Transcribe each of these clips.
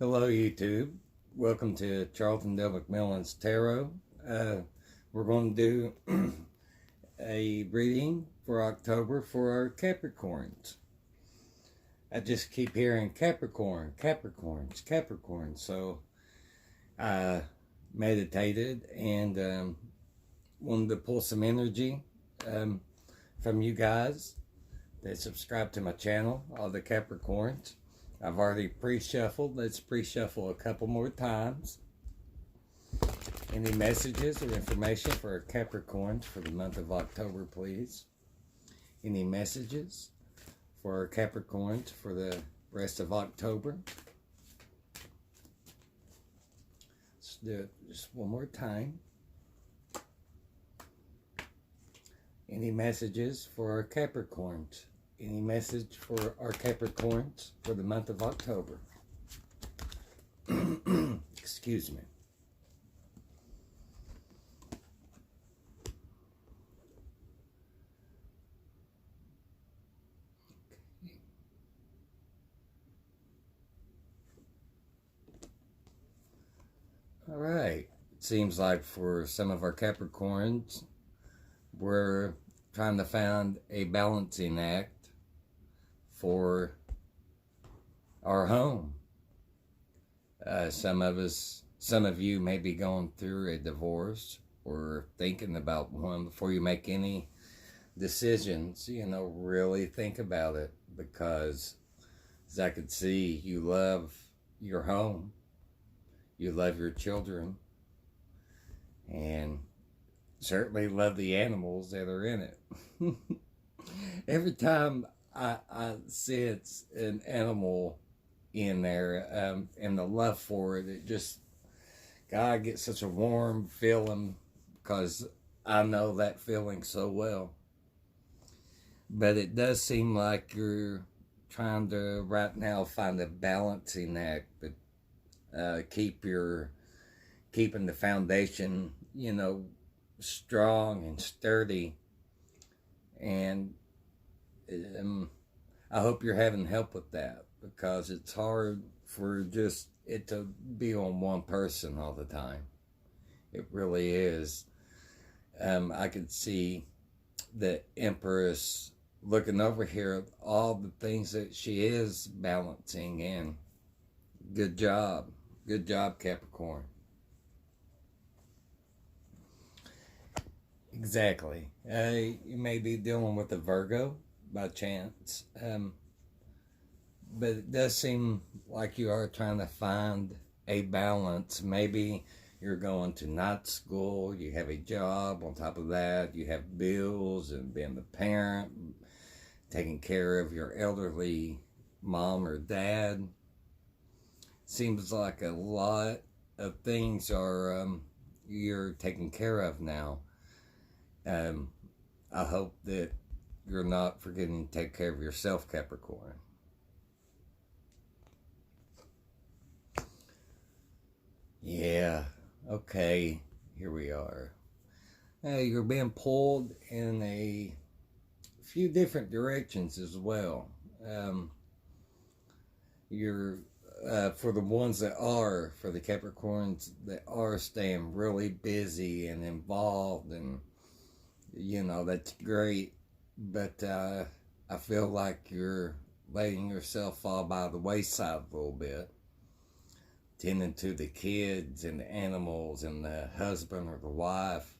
Hello, YouTube. Welcome to Charlton Del McMillan's Tarot. We're going to do a reading for October for our Capricorns. I just keep hearing Capricorn, Capricorns, Capricorns. So I meditated and wanted to pull some energy from you guys that subscribe to my channel, all the Capricorns. I've already pre-shuffled. Let's pre-shuffle a couple more times. Any messages or information for our Capricorns for the month of October, please? Any messages for our Capricorns for the rest of October? Let's do it just one more time. Any messages for our Capricorns? Any message for our Capricorns for the month of October? Excuse me. Okay. All right. It seems like for some of our Capricorns, we're trying to find a balancing act for our home. Some of you may be going through a divorce or thinking about one. Before you make any decisions, really think about it, because as I could see, you love your home, you love your children, and certainly love the animals that are in it. Every time I sense an animal in there, and the love for it, God gets such a warm feeling, because I know that feeling so well. But it does seem like you're trying to right now find a balancing act that keeping the foundation, strong and sturdy. And I hope you're having help with that, because it's hard for just it to be on one person all the time. It really is. I could see the Empress looking over here at all the things that she is balancing, and good job, Capricorn. Exactly. You may be dealing with a Virgo by chance, but it does seem like you are trying to find a balance. Maybe you're going to night school, you have a job, on top of that you have bills and being the parent, taking care of your elderly mom or dad. Seems like a lot of things are you're taking care of now. I hope that you're not forgetting to take care of yourself, Capricorn. Yeah, okay, here we are. You're being pulled in a few different directions as well. You're for the ones that are, for the Capricorns that are staying really busy and involved, and that's great, but I feel like you're letting yourself fall by the wayside a little bit, tending to the kids and the animals and the husband or the wife.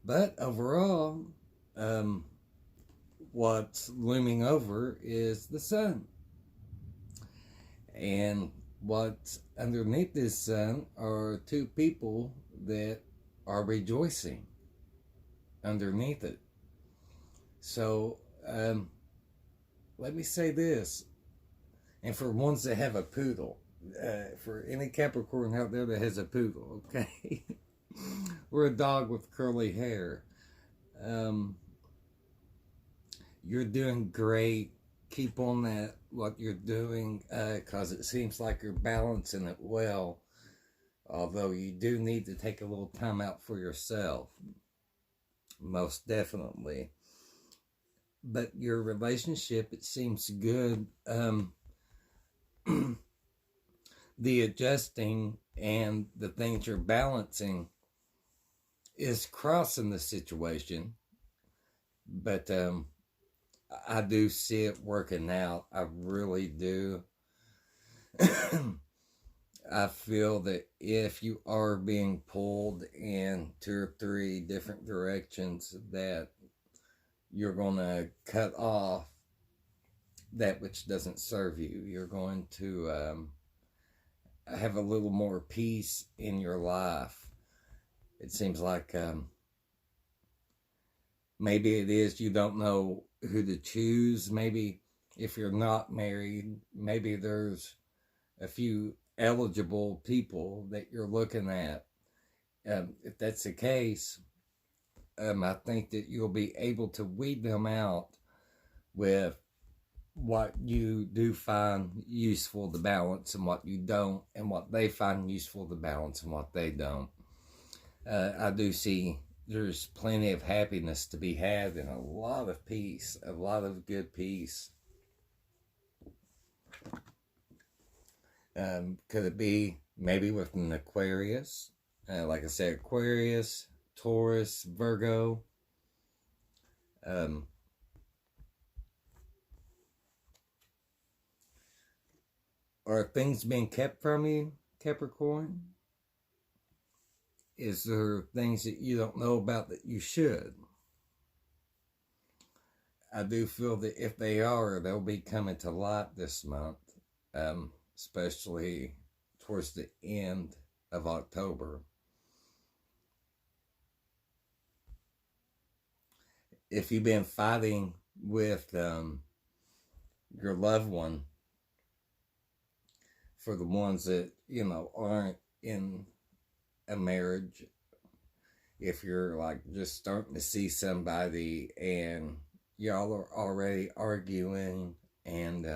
But overall, what's looming over is the sun. And what's underneath this sun are two people that are rejoicing underneath it. So, let me say this, and for ones that have a poodle, for any Capricorn out there that has a poodle, okay? Or a dog with curly hair, you're doing great. Keep on that, what you're doing, because it seems like you're balancing it well, although you do need to take a little time out for yourself. most definitely. But your relationship, it seems good. The adjusting and the things you're balancing is crossing the situation. But I do see it working out. I really do. I feel that if you are being pulled in 2 or 3 different directions, that you're going to cut off that which doesn't serve you. You're going to have a little more peace in your life. It seems like maybe it is you don't know who to choose. Maybe if you're not married, maybe there's a few eligible people that you're looking at. If that's the case, I think that you'll be able to weed them out with what you do find useful to balance and what you don't, and what they find useful to balance and what they don't. I do see there's plenty of happiness to be had and a lot of peace, a lot of good peace. Could it be maybe with an Aquarius? Like I said, Aquarius, Taurus, Virgo. Are things being kept from you, Capricorn? Is there things that you don't know about that you should? I do feel that if they are, they'll be coming to light this month, especially towards the end of October. If you've been fighting with your loved one, for the ones that, aren't in a marriage, if you're like just starting to see somebody and y'all are already arguing and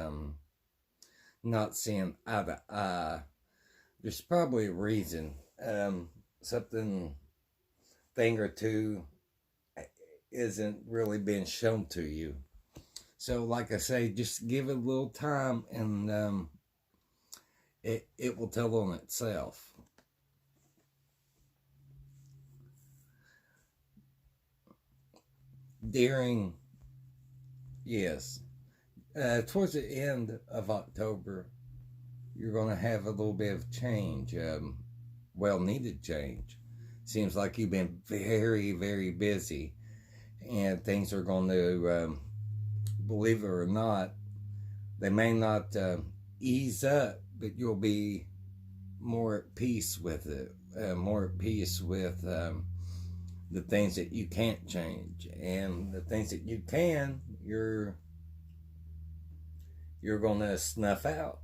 not seeing eye to eye, there's probably a reason. Thing or two isn't really being shown to you. So like I say, just give it a little time and it will tell on itself. Towards the end of October, you're going to have a little bit of change, well-needed change. Seems like you've been very, very busy, and things are going to, believe it or not, they may not ease up, but you'll be more at peace with it, more at peace with the things that you can't change, and the things that you can, you're going to snuff out.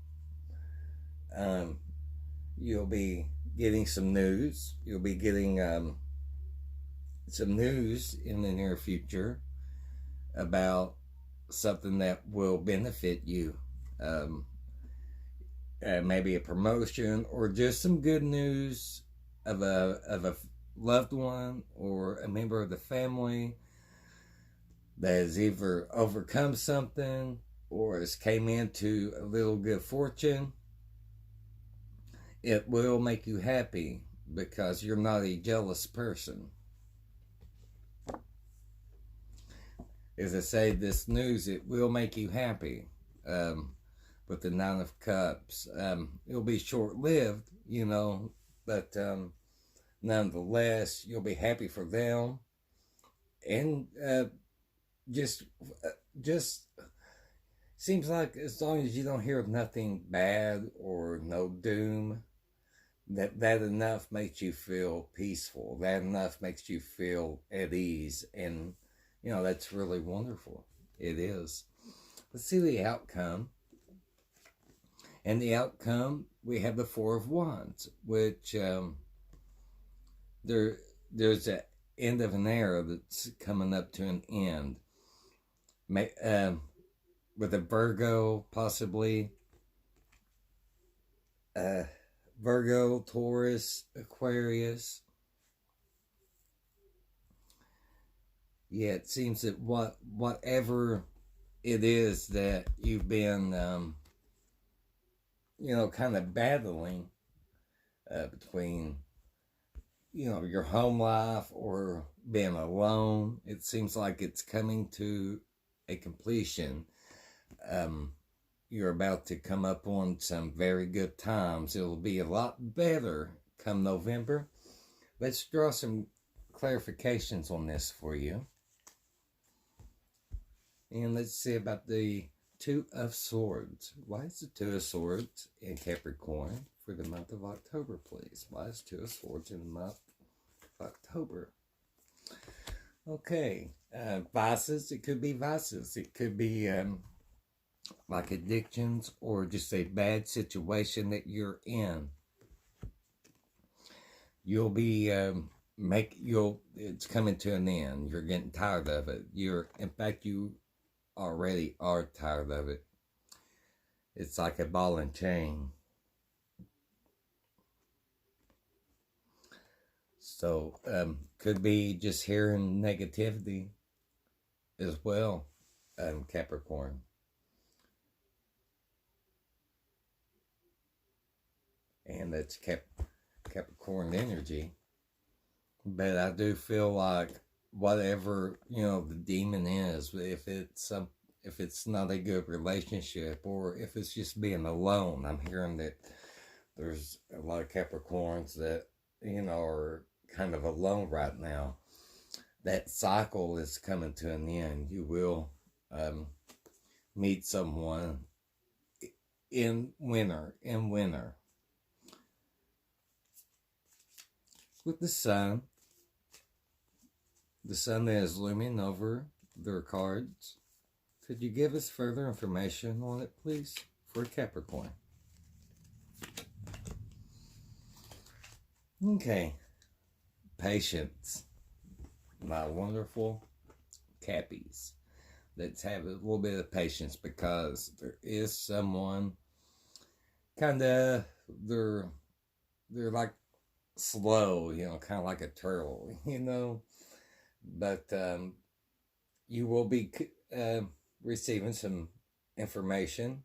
You'll be getting some news. You'll be getting some news in the near future about something that will benefit you. Maybe a promotion, or just some good news of a loved one or a member of the family that has either overcome something or has came into a little good fortune. It will make you happy because you're not a jealous person. As I say, this news, it will make you happy. With the 9 of Cups, it'll be short-lived, but nonetheless, you'll be happy for them, and just seems like as long as you don't hear of nothing bad or no doom, that enough makes you feel peaceful. That enough makes you feel at ease, and that's really wonderful. It is. Let's see the outcome. And the outcome, we have the 4 of Wands, which there's an end of an era that's coming up to an end. With a Virgo, possibly. Virgo, Taurus, Aquarius. Yeah, it seems that whatever it is that you've been, kind of battling between, your home life or being alone, it seems like it's coming to a completion. Um, you're about to come up on some very good times. It'll be a lot better come November. Let's draw some clarifications on this for you. And let's see about the Two of Swords. Why is the Two of Swords in Capricorn for the month of October, please? Why is Two of Swords in the month of October? Okay, vices. It could be vices. It could be like addictions or just a bad situation that you're in. You'll be it's coming to an end. You're getting tired of it. In fact, you already are tired of it. It's like a ball and chain. So could be just hearing negativity as well, Capricorn. And that's Capricorn energy. But I do feel like whatever, the demon is, if it's not a good relationship or if it's just being alone, I'm hearing that there's a lot of Capricorns that, are kind of alone right now. That cycle is coming to an end. You will meet someone in winter. With the sun that is looming over their cards. Could you give us further information on it, please, for Capricorn? Okay. Patience. My wonderful Cappies. Let's have a little bit of patience because there is someone kind of, they're like slow, kind of like a turtle, but you will be receiving some information,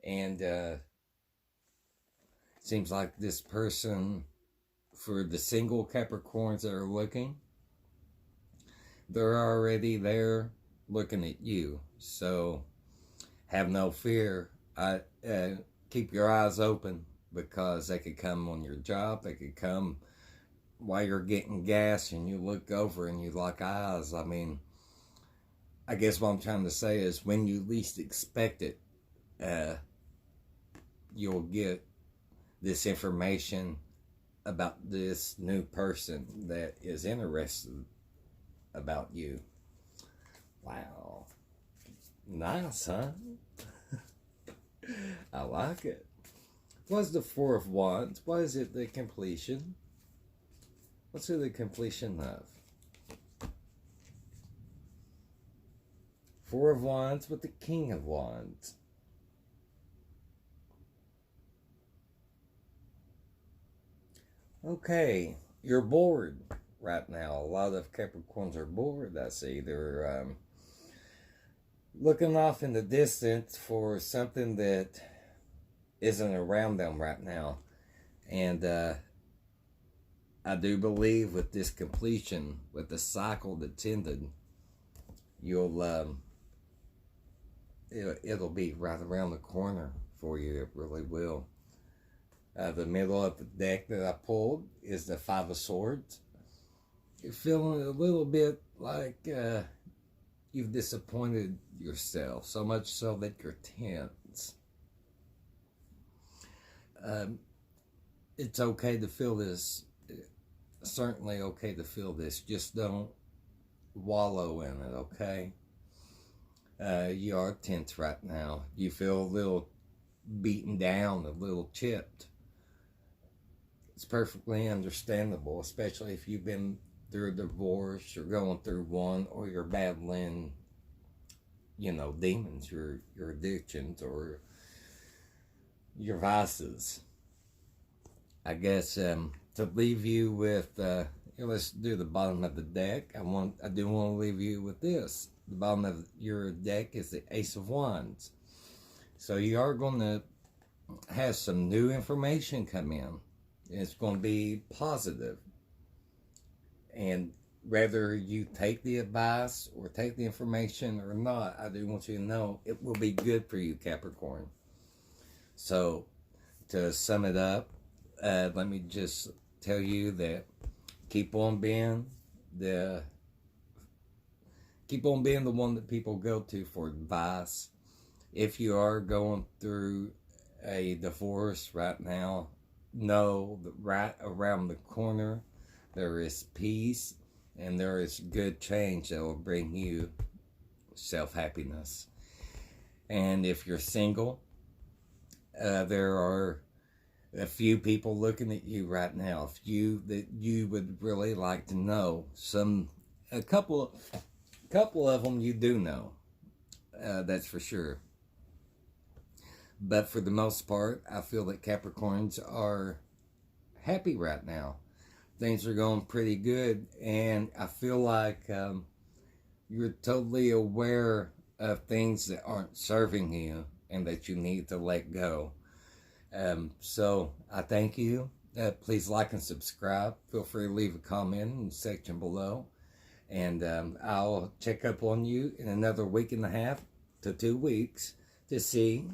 and seems like this person, for the single Capricorns that are looking, they're already there looking at you. So have no fear. Keep your eyes open, because they could come on your job. They could come while you're getting gas and you look over and you lock eyes. I mean, I guess what I'm trying to say is when you least expect it, you'll get this information about this new person that is interested about you. Wow. Nice, huh? I like it. What's the Four of Wands? What is it, the completion? What's it the completion of? Four of Wands with the King of Wands. Okay, you're bored right now. A lot of Capricorns are bored. I see they're looking off in the distance for something that isn't around them right now. And I do believe with this completion, with the cycle that's ended, you'll it'll be right around the corner for you. It really will. The middle of the deck that I pulled is the Five of Swords. You're feeling a little bit like you've disappointed yourself, so much so that you're tense. It's okay to feel this. Certainly okay to feel this. Just don't wallow in it, okay? You are tense right now. You feel a little beaten down, a little chipped. It's perfectly understandable, especially if you've been through a divorce, you're going through one, or you're battling, demons, your addictions, or your vices. I guess to leave you with Here, let's do the bottom of the deck. I do want to leave you with this. The bottom of your deck is the Ace of Wands. So you are going to have some new information come in. It's going to be positive. And whether you take the advice or take the information or not, I do want you to know it will be good for you, Capricorn. So, to sum it up, let me just tell you that keep on being the one that people go to for advice. If you are going through a divorce right now, know that right around the corner there is peace and there is good change that will bring you self-happiness. And if you're single, there are a few people looking at you right now. A few that you would really like to know. A couple of them you do know. That's for sure. But for the most part, I feel that Capricorns are happy right now. Things are going pretty good, and I feel like you're totally aware of things that aren't serving you and that you need to let go. So I thank you. Please like and subscribe. Feel free to leave a comment in the section below. And I'll check up on you in another week and a half to 2 weeks to see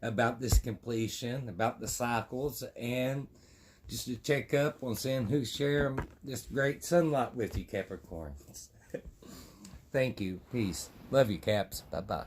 about this completion, about the cycles, and just to check up on seeing who's sharing this great sunlight with you, Capricorns. Thank you. Peace. Love you, Caps. Bye-bye.